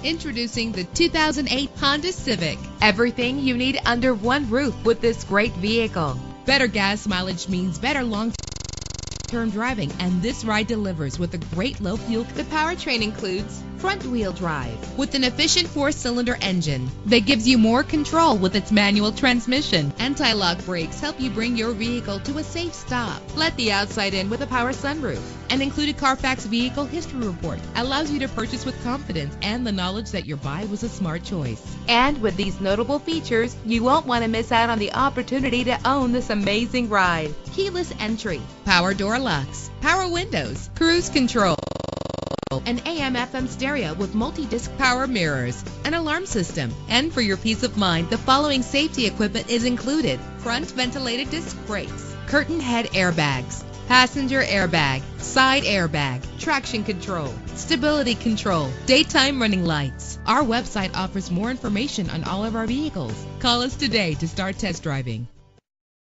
Introducing the 2008 Honda Civic. Everything you need under one roof with this great vehicle. Better gas mileage means better long-term driving, and this ride delivers with a great low fuel. The powertrain includes front-wheel drive with an efficient 4-cylinder engine that gives you more control with its manual transmission. Anti-lock brakes help you bring your vehicle to a safe stop. Let the outside in with a power sunroof. An included Carfax Vehicle History Report allows you to purchase with confidence and the knowledge that your buy was a smart choice. And with these notable features, you won't want to miss out on the opportunity to own this amazing ride. Keyless entry, power door locks, power windows, cruise control, an AM/FM stereo with multi-disc power mirrors, an alarm system. And for your peace of mind, the following safety equipment is included: front ventilated disc brakes, curtain head airbags, passenger airbag, side airbag, traction control, stability control, daytime running lights. Our website offers more information on all of our vehicles. Call us today to start test driving.